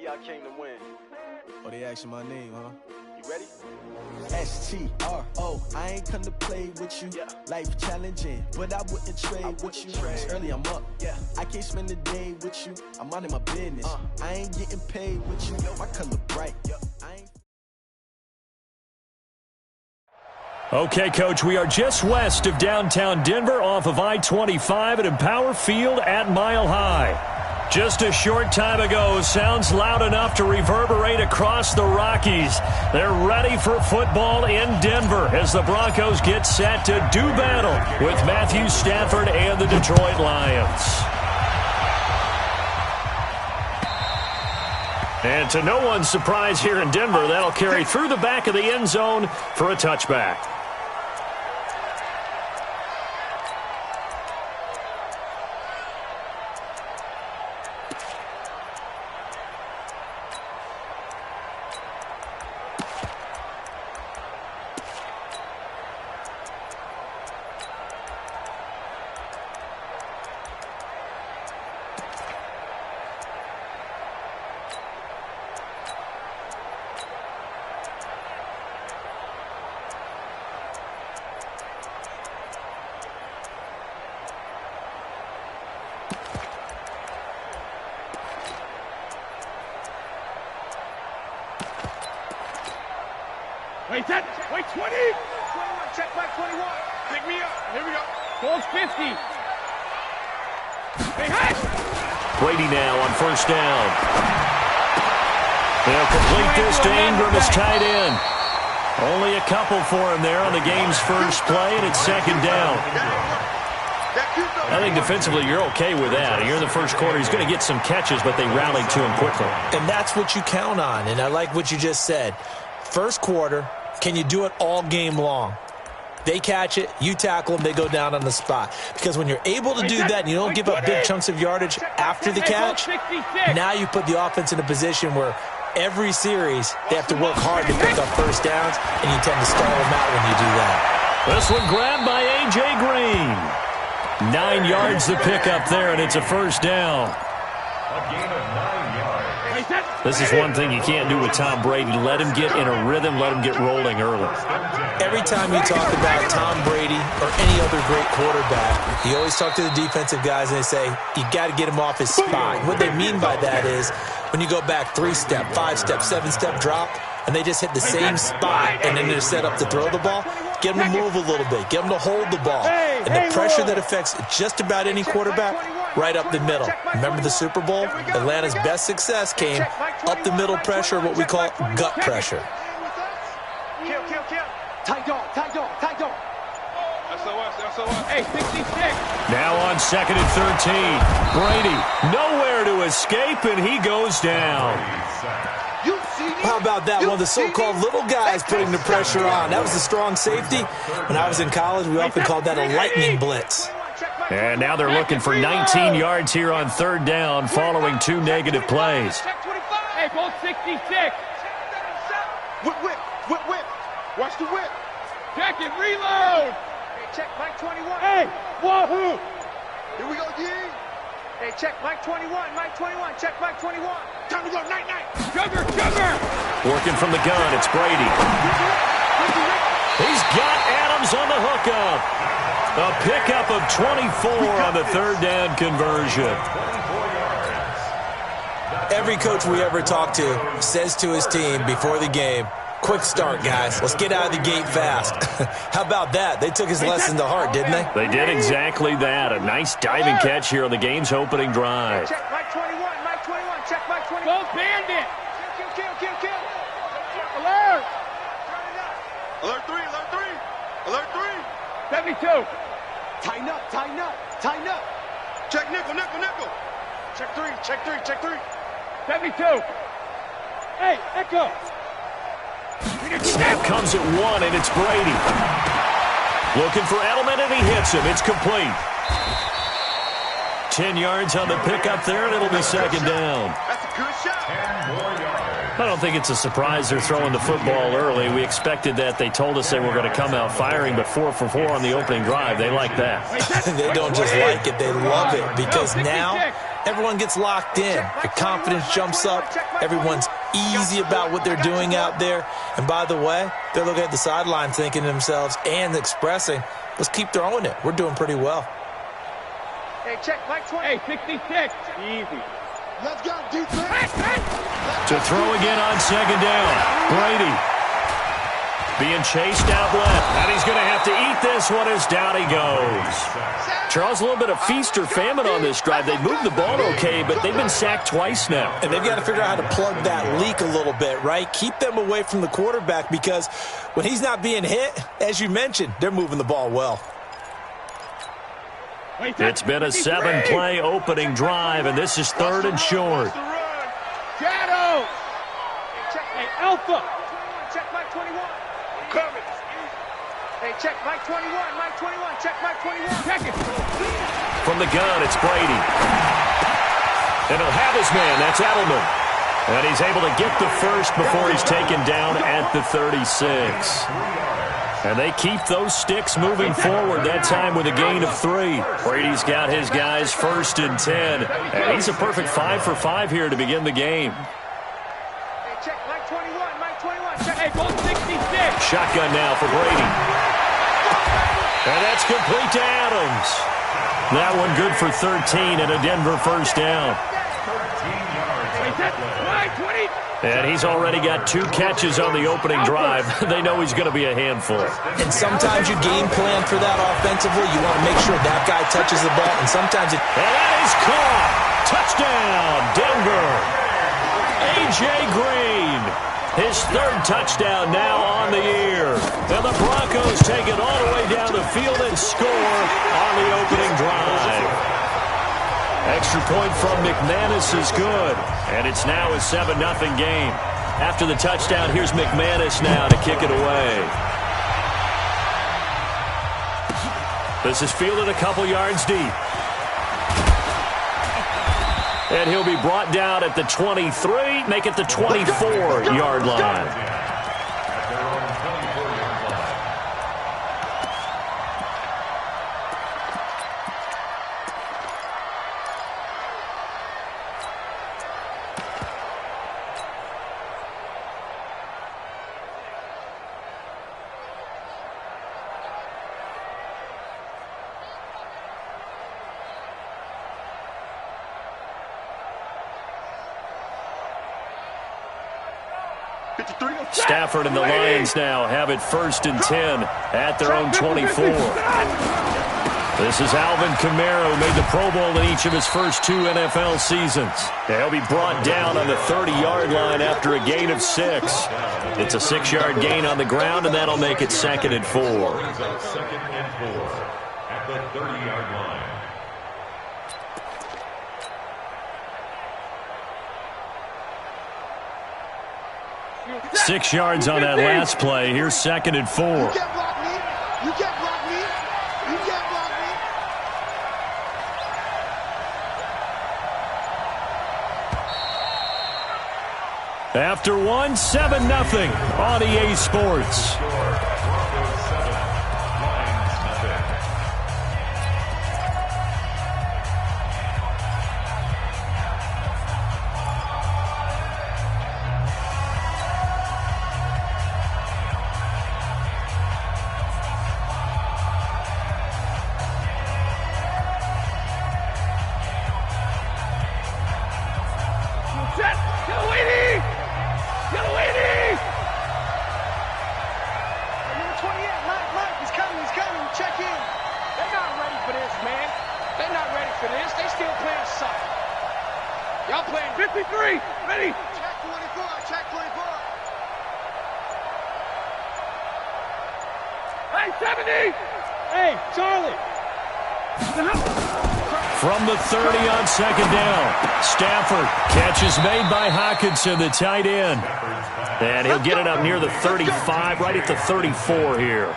Yeah, I came to win. Oh, they asking my name, huh? You ready? S-T-R-O, I ain't come to play with you. Yeah. Life challenging, but I wouldn't trade with you. It's early, I'm up. Yeah. I can't spend the day with you. I'm minding my business. I ain't getting paid with you. My color bright. I ain't... Okay, Coach, we are just west of downtown Denver off of I-25 at Empower Field at Mile High. Just a short time ago, sounds loud enough to reverberate across the Rockies. They're ready for football in Denver as the Broncos get set to do battle with Matthew Stafford and the Detroit Lions. And to no one's surprise here in Denver, that'll carry through the back of the end zone for a touchback. Wait, that. Wait, 20. 21. Check back 21. Pick me up. Here we go. Goes 50. Hey, hey. Brady now on first down. They'll complete this to Ingram as tight end. Only a couple for him there on the game's first play, and it's second down. I think defensively you're okay with that. You're in the first quarter. He's going to get some catches, but they rallied to him quickly. And that's what you count on, and I like what you just said. First quarter, can you do it all game long? They catch it, you tackle them, they go down on the spot. Because when you're able to do that and you don't give up big chunks of yardage after the catch, now you put the offense in a position where every series they have to work hard to pick up first downs, and you tend to stall them out when you do that. This one grabbed by A.J. Green. 9 yards to pick up there, and it's a first down. A gain of 9 yards. This is one thing you can't do with Tom Brady. Let him get in a rhythm, let him get rolling early. Every time you talk about Tom Brady or any other great quarterback, you always talk to the defensive guys and they say, you got to get him off his spot. What they mean by that is when you go back 3-step, 5-step, 7-step drop, and they just hit the same spot and then they're set up to throw the ball, get them to move a little bit, get them to hold the ball. And the pressure that affects just about any quarterback, right up the middle. Remember the Super Bowl? Atlanta's best success came up the middle pressure, what we call gut pressure. Kill. Tight dog. SOS. Hey, 66. Now on second and 13. Brady nowhere to escape, and he goes down. How about that? One of the so-called little guys putting the pressure on. That was a strong safety. When I was in college, we often called that a lightning blitz. And now they're looking for 19 yards here on third down following 2 negative plays. Hey, ball 66. Whip. Watch the whip. Check it, reload. Hey, check Mike 21. Hey, wahoo. Here we go, G. Hey, check Mike 21. Check Mike 21. Time to go, night. Sugar. Working from the gun, it's Brady. He's got Adams on the hookup. A pickup of 24 on the third down conversion. Every coach we ever talk to says to his team before the game, quick start, guys. Let's get out of the gate fast. How about that? They took his lesson to heart, didn't they? They did exactly that. A nice diving catch here on the game's opening drive. Check Mike 21. Check Mike 21. Go bandit. Kill. Alert. Alert 3. 72. Tighten up. Check nickel. Check 3. 72. Hey, Echo. Snap comes at 1, and it's Brady. Looking for Edelman, and he hits him. It's complete. 10 yards on the pickup there, and it'll be second down. That's a good shot. 10 more yards. I don't think it's a surprise they're throwing the football early. We expected that. They told us they were going to come out firing, but 4 for 4 on the opening drive. They like that. They don't just like it, they love it, because now everyone gets locked in. Their confidence jumps up. Everyone's easy about what they're doing out there. And by the way, they're looking at the sideline thinking to themselves and expressing, let's keep throwing it. We're doing pretty well. Hey, check, Mike 20. Hey, 66. Easy. Let's go, defense. To throw again on second down. Brady being chased out left. And he's going to have to eat this one as down he goes. Charles, a little bit of feast or famine on this drive. They moved the ball okay, but they've been sacked twice now. And they've got to figure out how to plug that leak a little bit, right? Keep them away from the quarterback because when he's not being hit, as you mentioned, they're moving the ball well. It's been a 7-play opening drive, and this is 3rd and short. Shadow. Hey, Alpha. Check Mike 21. Coming. Hey, check Mike 21. Mike 21. Check Mike 21. Check it. From the gun, it's Brady. And he'll have his man. That's Edelman. And he's able to get the first before he's taken down at the 36. And they keep those sticks moving forward, that time with a gain of 3. Brady's got his guys 1st and 10. And he's a perfect 5 for 5 here to begin the game. Hey, check Mike 21. Mike 21. Check. Hey, goal 66. Shotgun now for Brady. And that's complete to Adams. That one good for 13 and a Denver first down. And he's already got 2 catches on the opening drive. They know he's going to be a handful. And sometimes you game plan for that offensively. You want to make sure that guy touches the ball. And sometimes it... And that is caught. Touchdown, Denver. A.J. Green. His 3rd touchdown now on the year. And the Broncos take it all the way down the field and score on the opening drive. Extra point from McManus is good. And it's now a 7-0 game. After the touchdown, here's McManus now to kick it away. This is fielded a couple yards deep. And he'll be brought down at the 23, make it the 24-yard line. Stafford and the Lions now have it 1st and 10 at their own 24. This is Alvin Kamara, who made the Pro Bowl in each of his first 2 NFL seasons. He'll be brought down on the 30-yard line after a gain of 6. It's a 6-yard gain on the ground, and that'll make it 2nd and 4. 2nd and 4 at the 30-yard line. 6 yards on that last play. Here's 2nd and 4. You can't block me. You can't block me. You can't block me. After 1, 7-0 on EA Sports. Broncos 7, Lions 0. From the 30 on 2nd down. Stafford, catch is made by Hockenson, the tight end. And he'll get it up near the 35, right at the 34 here.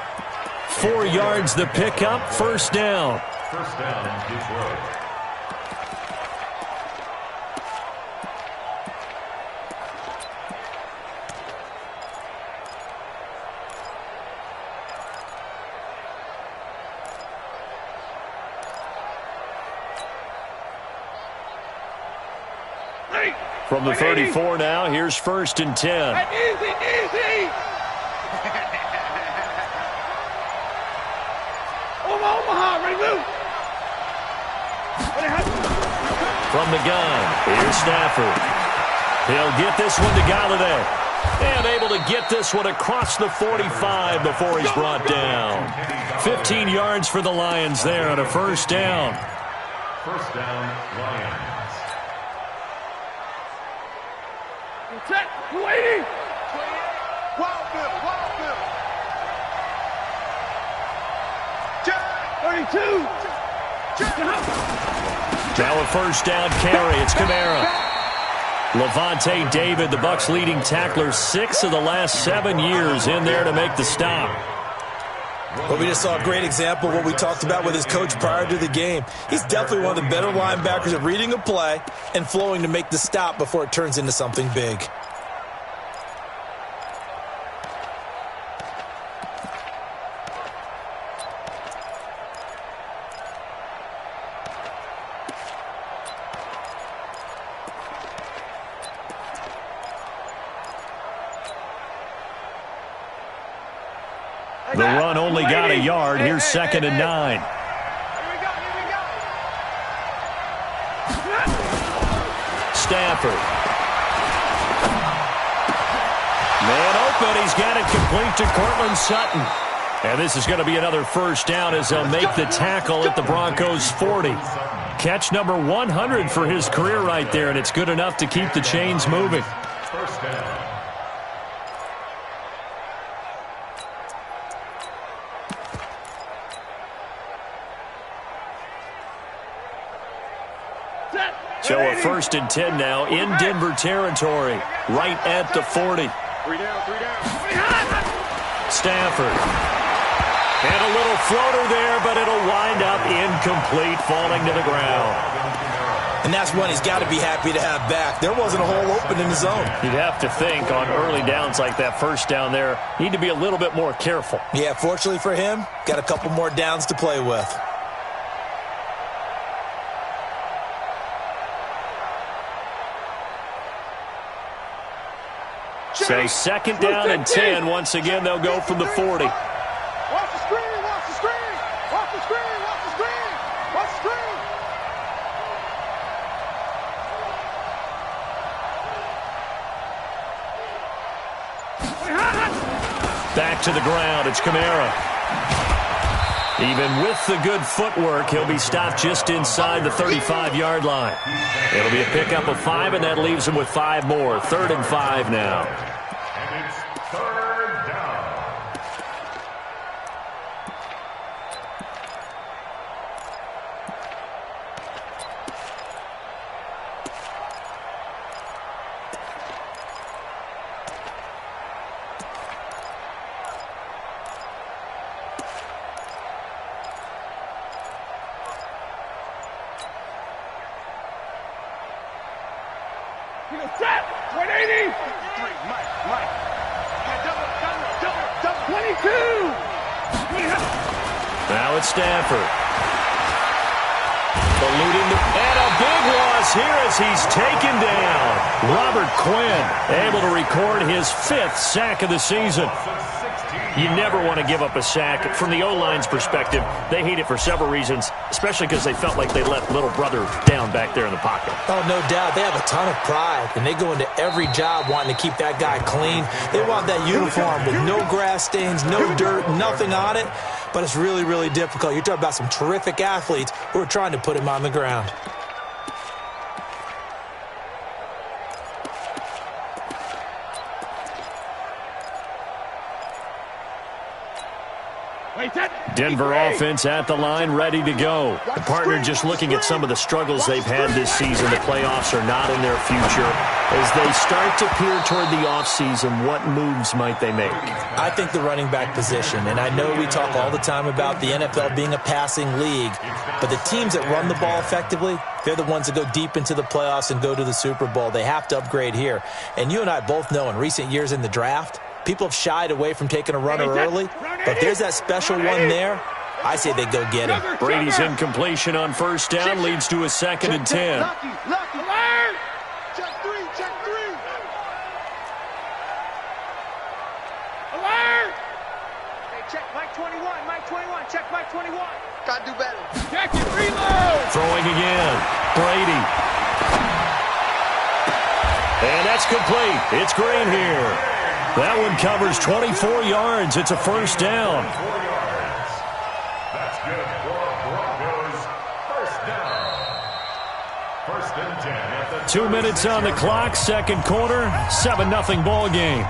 4 yards the pickup, 1st down. 1st down, Detroit. From the 34 now, here's 1st and 10. Easy, easy. Omaha, ready, move. From the gun, here's Stafford. He'll get this one to Galladay. And able to get this one across the 45 before he's brought down. 15 yards for the Lions there on a 1st down. 1st down, Lions. Set, 280. Wild Bill, Wild Bill. 32. Now a 1st down carry. It's Kamara. Levante David, the Bucs' leading tackler, 6 of the last 7 years in there to make the stop. Well, we just saw a great example of what we talked about with his coach prior to the game. He's definitely one of the better linebackers at reading a play and flowing to make the stop before it turns into something big. The run only got a yard. Here's 2nd and 9. Stafford. Man open. He's got it complete to Cortland Sutton. And this is going to be another 1st down as they'll make the tackle at the Broncos' 40. Catch number 100 for his career right there, and it's good enough to keep the chains moving. 1st down. So a 1st and 10 now in Denver territory, right at the 40. 3 down, 3 down. Stafford. And a little floater there, but it'll wind up incomplete, falling to the ground. And that's one he's got to be happy to have back. There wasn't a hole open in the zone. You'd have to think on early downs like that 1st down there, need to be a little bit more careful. Yeah, fortunately for him, got a couple more downs to play with. So 2nd down and 10. Once again, they'll go from the 40. Watch the screen, watch the screen. Watch the screen, watch the screen. Watch the screen. Back to the ground. It's Kamara. Even with the good footwork, he'll be stopped just inside the 35-yard line. It'll be a pickup of 5, and that leaves him with 5 more. 3rd and 5 now. And it's 3rd down. Set, 180. 22. Now it's Stafford. Eluding and a big loss here as he's taken down. Robert Quinn able to record his 5th sack of the season. You never want to give up a sack. From the O-line's perspective, they hate it for several reasons, especially because they felt like they let little brother down back there in the pocket. Oh, no doubt. They have a ton of pride, and they go into every job wanting to keep that guy clean. They want that uniform with no grass stains, no dirt, nothing on it, but it's really, really difficult. You're talking about some terrific athletes who are trying to put him on the ground. Denver offense at the line, ready to go. The partner just looking at some of the struggles they've had this season. The playoffs are not in their future. As they start to peer toward the offseason, what moves might they make? I think the running back position, and I know we talk all the time about the NFL being a passing league, but the teams that run the ball effectively, they're the ones that go deep into the playoffs and go to the Super Bowl. They have to upgrade here. And you and I both know in recent years in the draft, people have shied away from taking a runner early, but if there's that special one there, I say they go get him. Brady's incompletion on 1st down leads to a 2nd and 10. Mike 21. Gotta do better. Jacket, reload. Throwing again. Brady. And that's complete. It's Green here. That one covers 24 yards. It's a first down. 4 yards. That's good for Broncos. First down. First and 10 at the 2 minutes on the clock, second quarter, 7-0 ball game.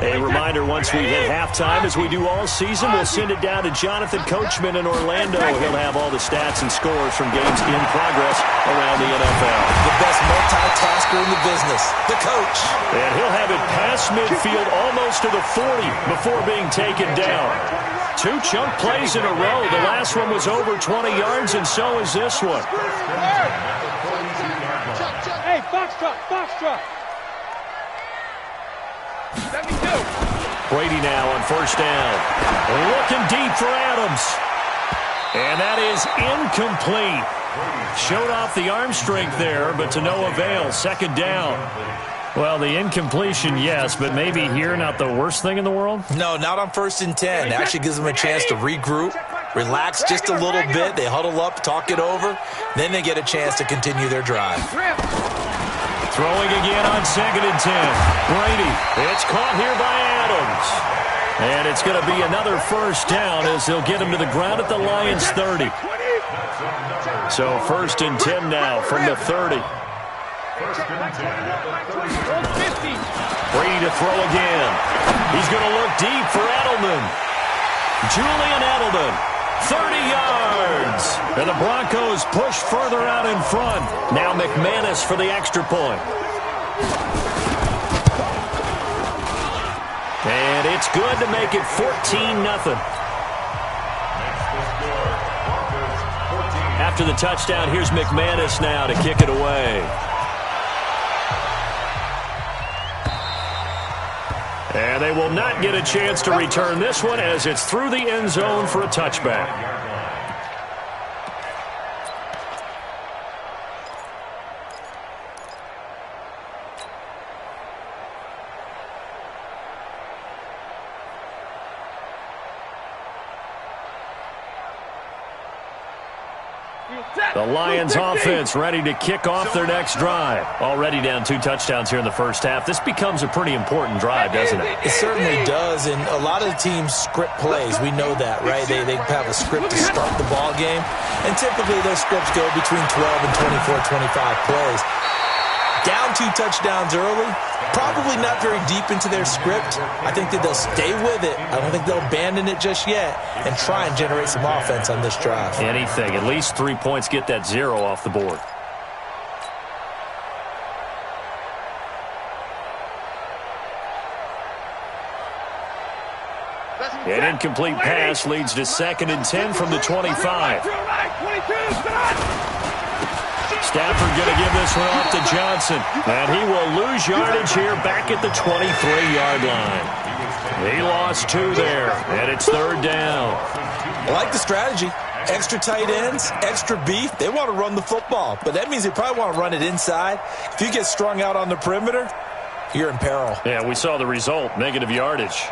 A reminder, once we hit halftime, as we do all season, we'll send it down to Jonathan Coachman in Orlando. He'll have all the stats and scores from games in progress around the NFL. The best multitasker in the business, the coach. And he'll have it past midfield almost to the 40 before being taken down. 2 chunk plays in a row. The last one was over 20 yards, and so is this one. Hey, foxtrot, foxtrot. Let me go. Brady now on first down. Looking deep for Adams. And that is incomplete. Showed off the arm strength there, but to no avail. Second down. Well, the incompletion, yes, but maybe here not the worst thing in the world? No, not on first and 10. It actually gives them a chance to regroup, relax just a little bit. They huddle up, talk it over. Then they get a chance to continue their drive. Throwing again on second and 10. Brady. It's caught here by Adams. And it's going to be another first down as they'll get him to the ground at the Lions' 30. So first and 10 now from the 30. Brady to throw again. He's going to look deep for Edelman. Julian Edelman. 30 yards. And the Broncos push further out in front. Now McManus for the extra point. And it's good to make it 14-0. After the touchdown, here's McManus now to kick it away. And they will not get a chance to return this one as it's through the end zone for a touchback. The Lions offense ready to kick off their next drive. Already down 2 touchdowns here in the first half. This becomes a pretty important drive, doesn't it? It certainly does, and a lot of the teams script plays. We know that, right? They have a script to start the ball game, and typically those scripts go between 12 and 24, 25 plays. Down 2 touchdowns early, probably not very deep into their script. I think that they'll stay with it. I don't think they'll abandon it just yet and try and generate some offense on this drive. Anything. At least 3 points, get that 0 off the board. An incomplete pass leads to second and 10 from the 25. Stafford going to give this one off to Johnson. And he will lose yardage here back at the 23-yard line. He lost 2 there, and it's third down. I like the strategy. Extra tight ends, extra beef. They want to run the football, but that means they probably want to run it inside. If you get strung out on the perimeter, you're in peril. Yeah, we saw the result, negative yardage.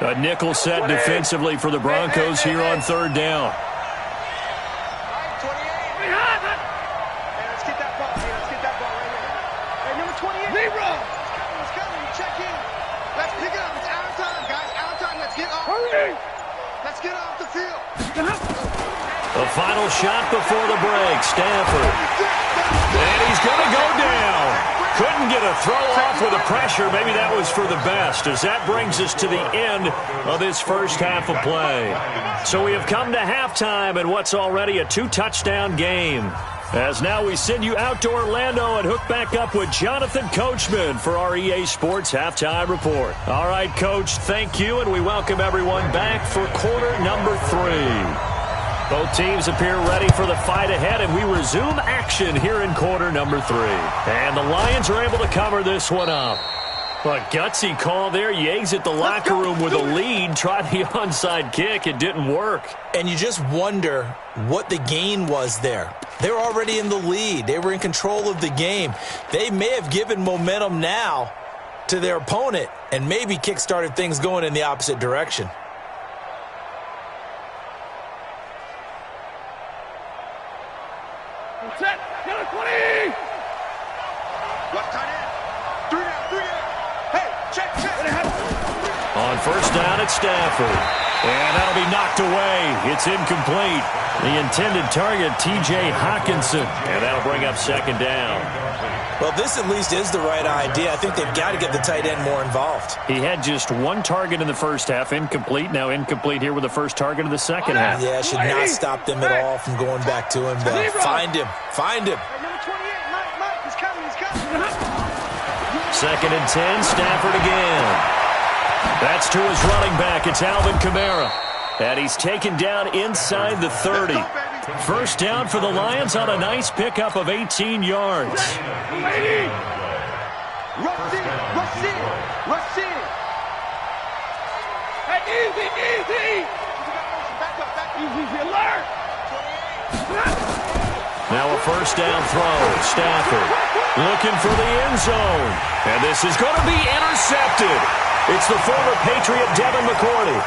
A nickel set defensively for the Broncos here on third down. Let's get that ball. Let's get that ball right here. Hey, number 28. Leroy. Let's go. Check in. Let's pick it up. It's our time, guys. Our time. Let's get off. Hurry. Let's get off the field. The final shot before the break. Stafford. And he's going to go down. Couldn't get a throw off with the pressure. Maybe that was for the best, as that brings us to the end of this first half of play. So we have come to halftime in what's already a 2-touchdown game. As now we send you out to Orlando and hook back up with Jonathan Coachman for our EA Sports Halftime Report. All right, Coach, thank you, and we welcome everyone back for quarter number 3. Both teams appear ready for the fight ahead, and we resume action here in quarter number 3. And the Lions are able to cover this one up. A gutsy call there. You exit the locker room with a lead. Tried the onside kick. It didn't work. And you just wonder what the gain was there. They were already in the lead. They were in control of the game. They may have given momentum now to their opponent and maybe kick-started things going in the opposite direction. Set. Get a 20. Left tight end. 3 down. Hey, check. On first down, it's Stafford. And that'll be knocked away. It's incomplete. The intended target, T.J. Hawkinson. And that'll bring up second down. Well, this at least is the right idea. I think they've got to get the tight end more involved. He had just one target in the first half, incomplete. Now incomplete here with the first target of the second half. Yeah, should not stop them at all from going back to him, though. Find him. Hey, number 28, Mike, he's coming. Second and 10, Stafford again. That's to his running back. It's Alvin Kamara. And he's taken down inside the 30. First down for the Lions on a nice pickup of 18 yards. Rush in. Hey, easy. Back up. Easy, alert. Now a first down throw. Stafford looking for the end zone. And this is going to be intercepted. It's the former Patriot Devin McCourty.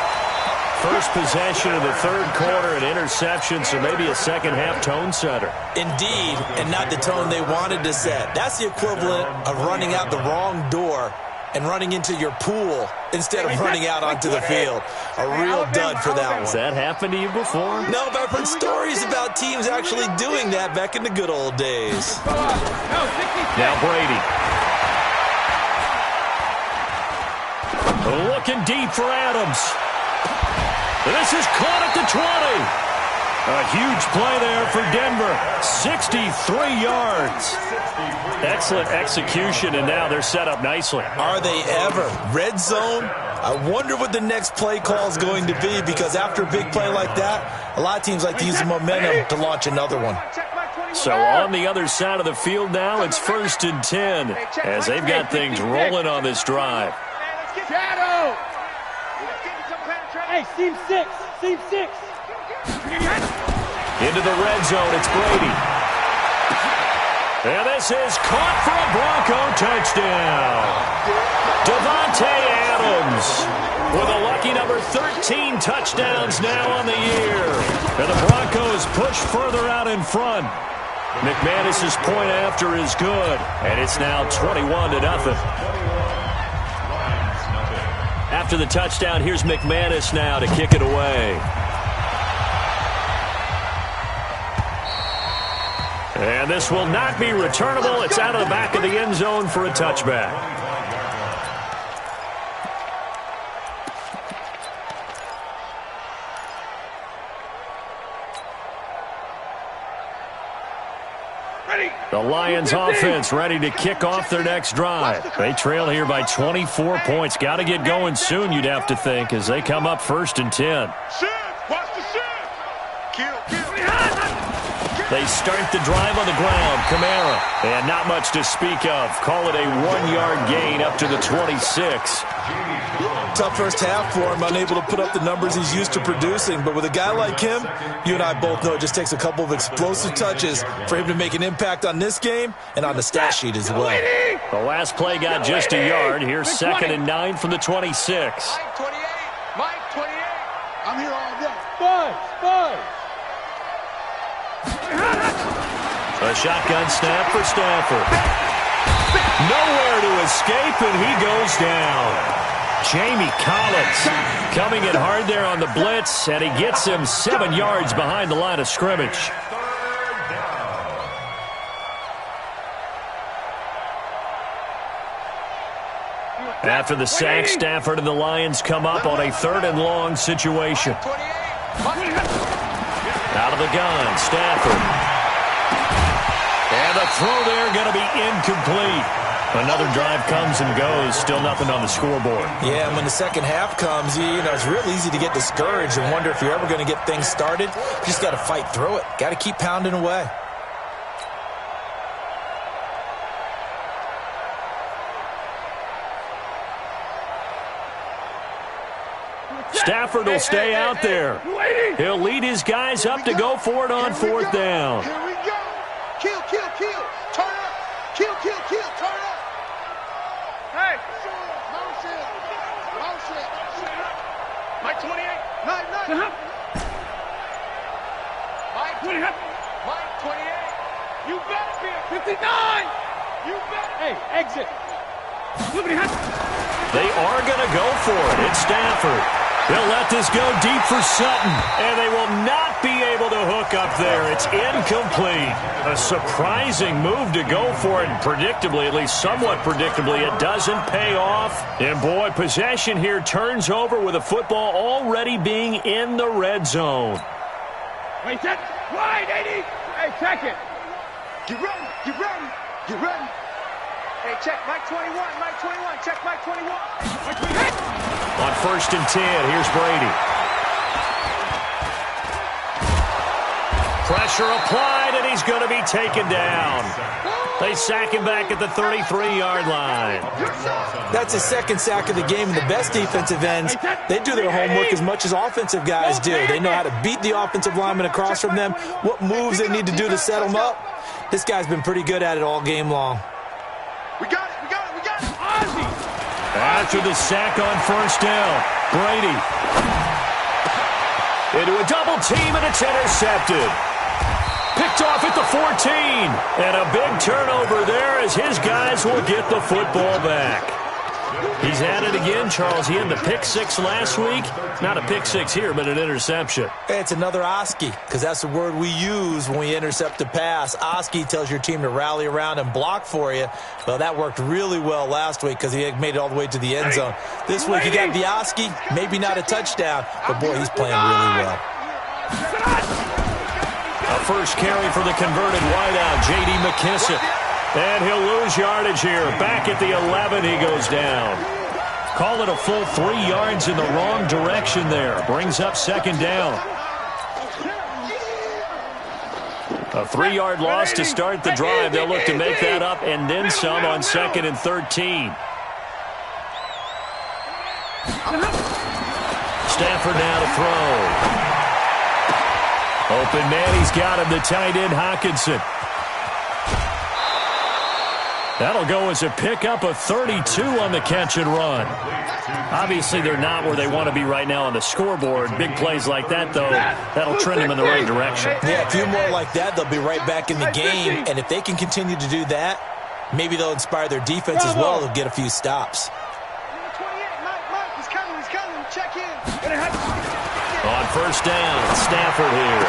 First possession of the third quarter, an interception, so maybe a second-half tone setter. Indeed, and not the tone they wanted to set. That's the equivalent of running out the wrong door and running into your pool instead of running out onto the field. A real dud for that one. Has that happened to you before? No, but I've heard stories about teams actually doing that back in the good old days. Now Brady. Looking deep for Adams. This is caught at the 20. A huge play there for Denver. 63 yards. Excellent execution, and now they're set up nicely. Are they ever? Red zone? I wonder what the next play call is going to be, because after a big play like that, a lot of teams like to use the momentum to launch another one. So on the other side of the field now, it's first and 10 as they've got things rolling on this drive. Shadow. Hey, seam six. Into the red zone, it's Brady. And this is caught for a Bronco touchdown. Devontae Adams with a lucky number 13 touchdowns now on the year. And the Broncos push further out in front. McManus's point after is good, and it's now 21-0. After the touchdown, here's McManus now to kick it away. And this will not be returnable. It's out of the back of the end zone for a touchback. The Lions offense ready to kick off their next drive. They trail here by 24 points. Got to get going soon, you'd have to think, as they come up first and 10. They start the drive on the ground. Kamara. And not much to speak of. Call it a 1-yard gain up to the 26. Tough first half for him, unable to put up the numbers he's used to producing. But with a guy like him, you and I both know it just takes a couple of explosive touches for him to make an impact on this game and on the stat sheet as well. The last play got just a yard. Here's second and 9 from the 26. Mike 28. I'm here all day. Five. A shotgun snap for Stafford. Nowhere to escape, and he goes down. Jamie Collins coming in hard there on the blitz, and he gets him 7 yards behind the line of scrimmage. After the sack, Stafford and the Lions come up on a 3rd and long situation. Out of the gun, Stafford. And the throw there going to be incomplete. Another drive comes and goes. Still nothing on the scoreboard. Yeah, and when the second half comes, it's real easy to get discouraged and wonder if you're ever going to get things started. You just got to fight through it. Got to keep pounding away. Stafford will stay out there. He'll lead his guys up to go for it on fourth down. Here we go. Kill, kill, kill. Turn up. Kill, kill, kill. Turn up. Hey. Motion. Motion. Mike 28. Mike 28. Mike 28. You better be a 59. You better. Hey, exit. They are going to go for it. It's Stafford. He'll let this go deep for Sutton, and they will not be able to hook up there. It's incomplete. A surprising move to go for it, and predictably, at least somewhat predictably, it doesn't pay off. And boy, possession here turns over with a football already being in the red zone. Wait, set. Wide, 80. Hey, check it. Get ready. Get ready. Get ready. Hey, check Mike 21. Mike 21. Check Mike 21. Mike 21. On 1st and 10, here's Brady. Pressure applied, and he's going to be taken down. They sack him back at the 33-yard line. That's his second sack of the game, and the best defensive ends, they do their homework as much as offensive guys do. They know how to beat the offensive lineman across from them, what moves they need to do to set them up. This guy's been pretty good at it all game long. We got it. We got it. We got it. Ozzy. After the sack on 1st down, Brady into a double team, and it's intercepted. Picked off at the 14, and a big turnover there as his guys will get the football back. He's at it again, Charles. He had the pick six last week. Not a pick six here, but an interception. It's another Oski, because that's the word we use when we intercept a pass. Oski tells your team to rally around and block for you. Well, that worked really well last week because he made it all the way to the end zone. This week he got the Oski, maybe not a touchdown, but boy, he's playing really well. A first carry for the converted wideout, J.D. McKissick. And he'll lose yardage here. Back at the 11, he goes down. Call it a full 3 yards in the wrong direction there. Brings up 2nd down. A 3-yard loss to start the drive. They'll look to make that up and then some on 2nd and 13. Stafford now to throw. Open man, he's got him, the tight end Hockenson. That'll go as a pickup of 32 on the catch and run. Obviously, they're not where they want to be right now on the scoreboard. Big plays like that, though, that'll trend them in the right direction. Yeah, a few more like that, they'll be right back in the game. And if they can continue to do that, maybe they'll inspire their defense as well. They'll get a few stops. Number 28, Mike, he's coming, he's coming. Check in. On 1st down, Stafford here.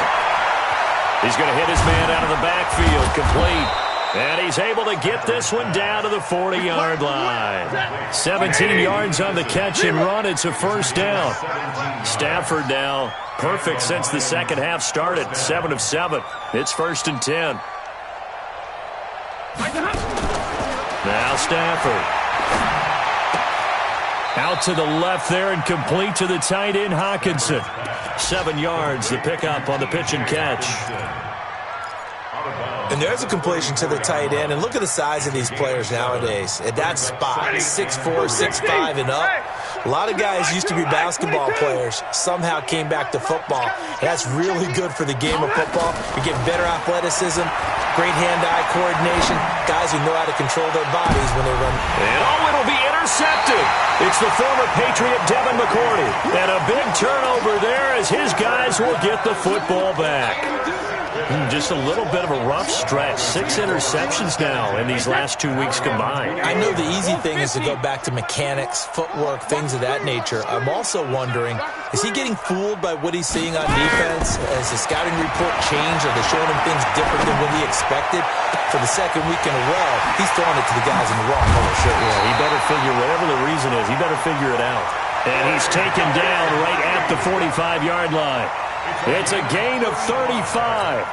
He's going to hit his man out of the backfield, complete. And he's able to get this one down to the 40-yard line. 17 yards on the catch and run. It's a 1st down. Stafford now perfect since the second half started. 7 of 7. It's 1st and 10. Now Stafford. Out to the left there and complete to the tight end Hockenson. 7 yards, the pickup on the pitch and catch. And there's a completion to the tight end. And look at the size of these players nowadays. At that spot, 6'4", 6'5", and up. A lot of guys used to be basketball players, somehow came back to football. And that's really good for the game of football. You get better athleticism, great hand-eye coordination, guys who know how to control their bodies when they run. And it'll be intercepted. It's the former Patriot Devin McCourty. And a big turnover there as his guys will get the football back. Just a little bit of a rough stretch. 6 interceptions now in these last 2 weeks combined. I know the easy thing is to go back to mechanics, footwork, things of that nature. I'm also wondering, is he getting fooled by what he's seeing on defense? Has the scouting report changed? Are they showing him things different than what he expected? For the second week in a row, he's throwing it to the guys in the wrong color shirt. Yeah, he better figure, whatever the reason is, he better figure it out. And he's taken down right at the 45-yard line. It's a gain of 35.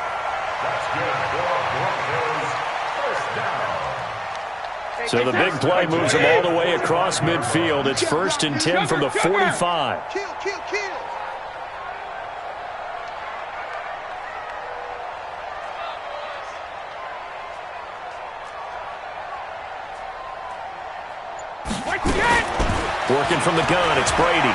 That's good for Broncos. 1st down. So the big play moves him all the way across midfield. It's 1st and 10 from the 45. Kill, kill, kill. Working from the gun, it's Brady.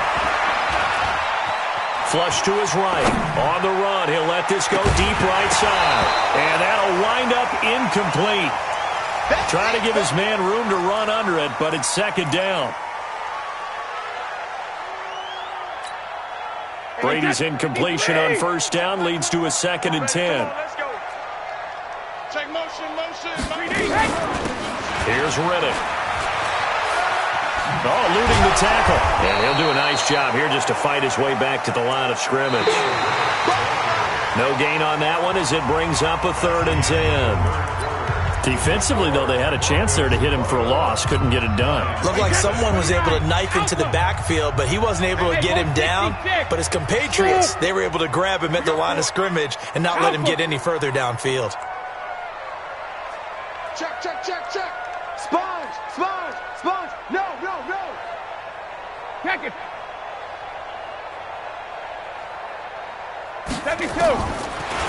Flush to his right. On the run, he'll let this go deep right side. And that'll wind up incomplete. Trying to give his man room to run under it, but it's second down. Brady's incompletion on first down leads to a 2nd and 10. Let's go. Check motion. Here's Riddick. Oh, eluding the tackle. And he'll do a nice job here just to fight his way back to the line of scrimmage. No gain on that one as it brings up a 3rd and 10. Defensively, though, they had a chance there to hit him for a loss. Couldn't get it done. Looked like someone was able to knife into the backfield, but he wasn't able to get him down. But his compatriots, they were able to grab him at the line of scrimmage and not let him get any further downfield. Check. Sponge. No. Check it. 72.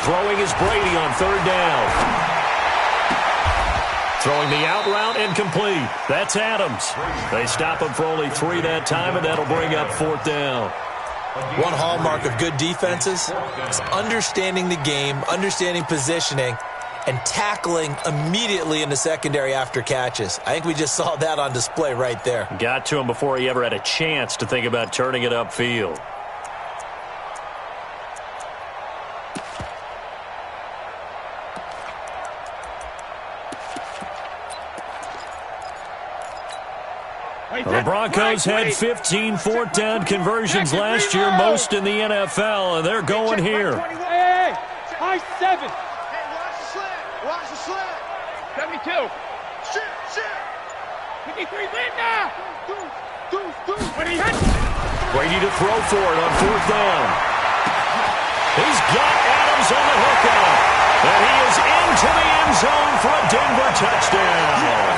Throwing is Brady on 3rd down. Throwing the out route and complete. That's Adams. They stop him for only 3 that time, and that'll bring up 4th down. One hallmark of good defenses is understanding the game, understanding positioning, and tackling immediately in the secondary after catches. I think we just saw that on display right there. Got to him before he ever had a chance to think about turning it upfield. The Broncos had 15 4th down conversions last year, most in the NFL, and they're going here. Hey, high 7. Hey, watch the slant. 72. Shit. 53, lead now. When he hits. Brady to throw for it on 4th down. He's got Adams on the hookup, and he is into the end zone for a Denver touchdown.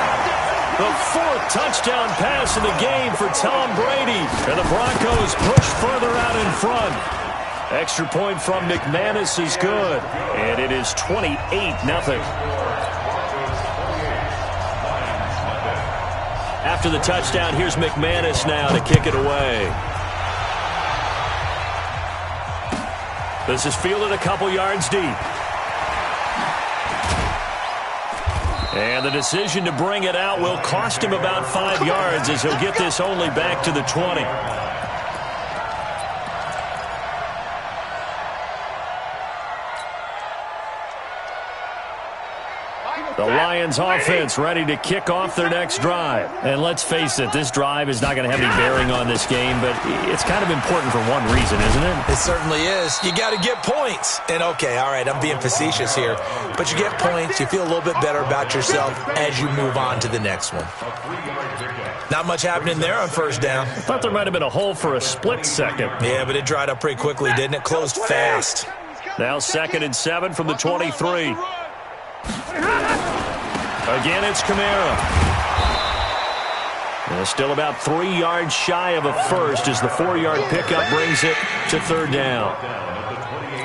The 4th touchdown pass in the game for Tom Brady. And the Broncos push further out in front. Extra point from McManus is good. And it is 28-0. After the touchdown, here's McManus now to kick it away. This is fielded a couple yards deep. And the decision to bring it out will cost him about 5 yards as he'll get this only back to the 20. The Lions offense ready to kick off their next drive. And let's face it, this drive is not going to have any bearing on this game, but it's kind of important for one reason, isn't it? It certainly is. You got to get points. And okay, all right, I'm being facetious here, but you get points, you feel a little bit better about yourself as you move on to the next one. Not much happening there on first down. I thought there might have been a hole for a split second. Yeah, but it dried up pretty quickly, didn't it? Closed fast. Now 2nd and 7 from the 23. Again, it's Kamara. Still about 3 yards shy of a first as the 4-yard pickup brings it to 3rd down.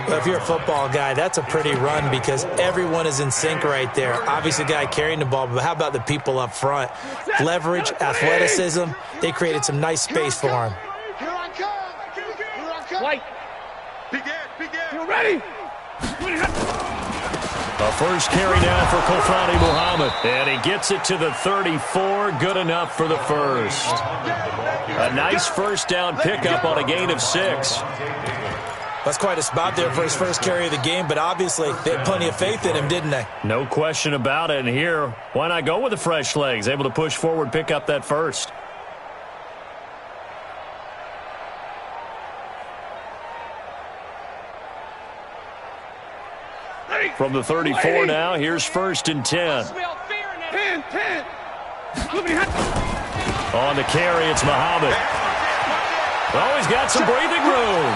Well, if you're a football guy, that's a pretty run because everyone is in sync right there. Obviously, the guy carrying the ball, but how about the people up front? Leverage, athleticism, they created some nice space for him. Here I come. White. Begin. You ready? A first carry now for Kofani Muhammad. And he gets it to the 34. Good enough for the first. A nice first down pickup on a gain of 6. That's quite a spot there for his first carry of the game, but obviously they had plenty of faith in him, didn't they? No question about it. And here, why not go with the fresh legs? Able to push forward, pick up that first. From the 34 now, here's 1st and 10. 10. On the carry, it's Muhammad. Oh, he's got some breathing room.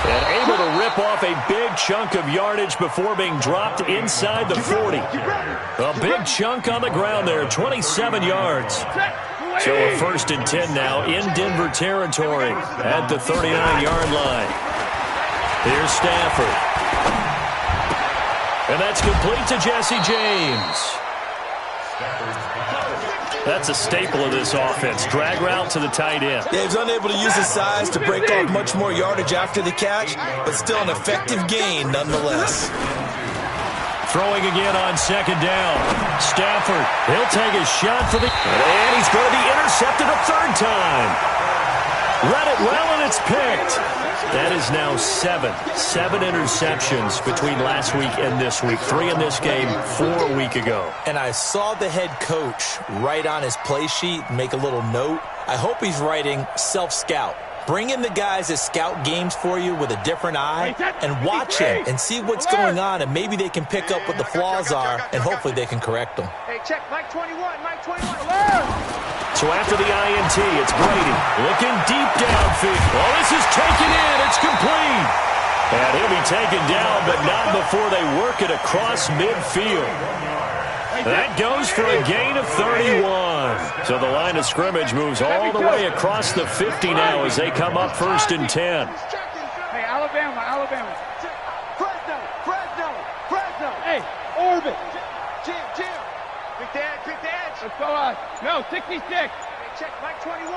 And able to rip off a big chunk of yardage before being dropped inside the 40. A big chunk on the ground there, 27 yards. So a 1st and 10 now in Denver territory at the 39-yard line. Here's Stafford. And that's complete to Jesse James. That's a staple of this offense. Drag route to the tight end. Yeah, he was unable to use his size to break off much more yardage after the catch, but still an effective gain nonetheless. Throwing again on second down. Stafford, he'll take a shot for the... And he's going to be intercepted a third time. Read it well, and it's picked. That is now seven interceptions between last week and this week. 3 in this game, 4 a week ago. And I saw the head coach write on his play sheet and make a little note. I hope he's writing self-scout. Bring in the guys that scout games for you with a different eye and watch him and see what's going on, and maybe they can pick up what the flaws are, and hopefully they can correct them. Hey, check Mike 21, Mike 21. So after the INT, it's Brady looking deep downfield. Oh, this is taken in. It's complete. And he'll be taken down, but not before they work it across midfield. That goes for a gain of 31. So the line of scrimmage moves all the way across the 50 now as they come up 1st and 10. Hey, Alabama. Fresno. Hey, Orbit. Jim. Pick the edge. Let's go on. No, 66. Hey, check Mike 21,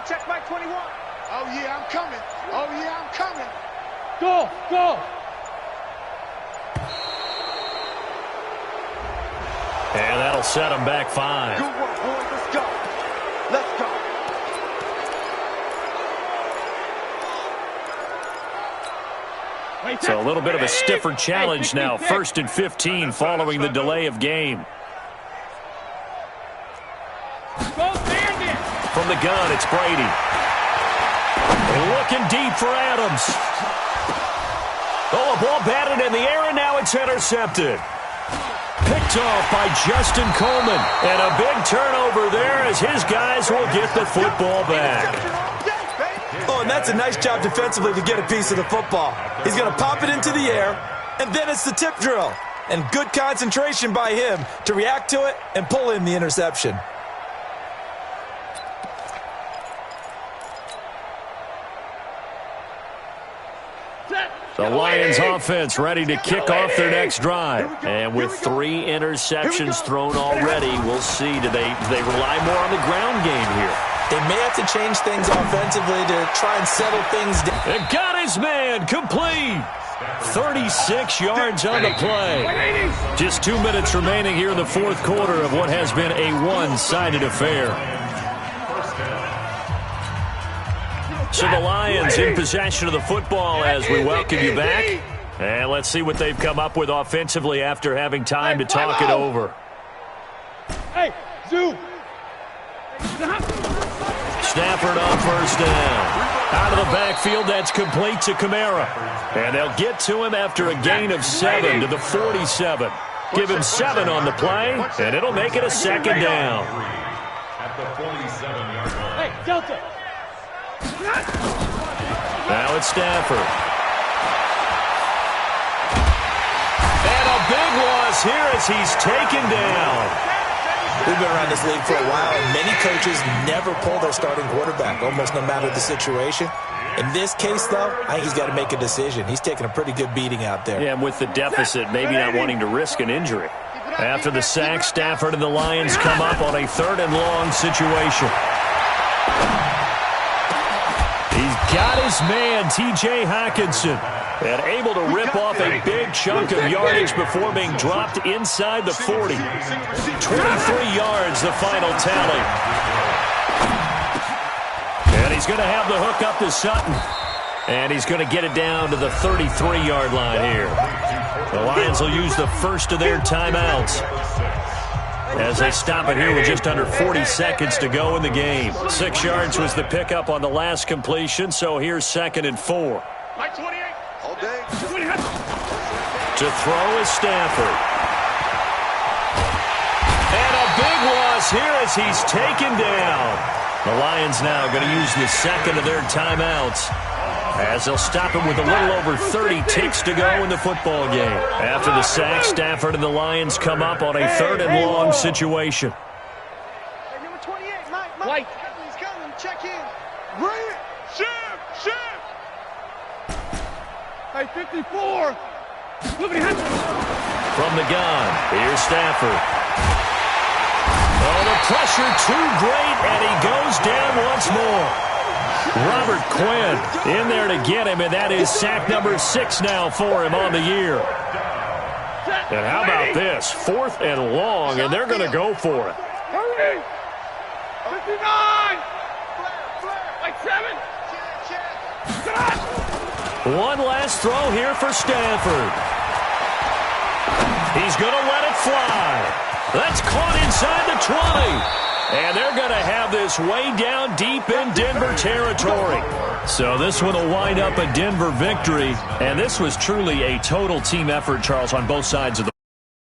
check Mike 21. Oh, yeah, I'm coming. Go. And that'll set him back 5. Good work, boy. Let's go. So a little bit of a stiffer challenge now. 1st and 15 following the delay of game. From the gun, it's Brady. Looking deep for Adams. Oh, a ball batted in the air, and now it's intercepted. Picked off by Justin Coleman. And a big turnover there as his guys will get the football back. Oh, and that's a nice job defensively to get a piece of the football. He's going to pop it into the air, and then it's the tip drill. And good concentration by him to react to it and pull in the interception. The Lions offense ready to kick off their next drive. And with 3 interceptions thrown already, we'll see. Do they rely more on the ground game here? They may have to change things offensively to try and settle things down. And got his man complete. 36 yards on the play. Just 2 minutes remaining here in the 4th quarter of what has been a one-sided affair. So the Lions in possession of the football as we welcome you back. And let's see what they've come up with offensively after having time to talk it over. Hey, Zoo. Stafford on 1st down. Out of the backfield, that's complete to Kamara. And they'll get to him after a gain of 7 to the 47. Give him 7 on the play, and it'll make it a 2nd down. At the 47-yard line. Hey, Delta. Now it's Stafford. And a big loss here as he's taken down. We've been around this league for a while, and many coaches never pull their starting quarterback, almost no matter the situation. In this case, though, I think he's got to make a decision. He's taking a pretty good beating out there. Yeah, and with the deficit, maybe not wanting to risk an injury. After the sack, Stafford and the Lions come up on a 3rd and long situation. He's got his man, T.J. Hockenson, and able to rip off a big chunk of yardage before being dropped inside the 40. 23 yards, the final tally. And he's going to have the hook up to Sutton. And he's going to get it down to the 33-yard line here. The Lions will use the first of their timeouts as they stop it here with just under 40 seconds to go in the game. 6 yards was the pickup on the last completion, so here's 2nd and 4. Mike 28. All day. To throw is Stafford. And a big loss here as he's taken down. The Lions now going to use the 2nd of their timeouts as they'll stop him with a little over 30 ticks to go in the football game. After the sack, Stafford and the Lions come up on a 3rd and long situation. Hey, number 28, Mike. White. He's coming. Check in. Bring it. Shift. Hey, 54. Look at him. From the gun, here's Stafford. Oh, the pressure too great, and he goes down once more. Robert Quinn in there to get him, and that is sack number 6 now for him on the year. And how about this? 4th and long, and they're going to go for it. 59! Like 7! One last throw here for Stanford. He's going to let it fly. That's caught inside the 20. And they're going to have this way down deep in Denver territory. So this one will wind up a Denver victory. And this was truly a total team effort, Charles, on both sides of the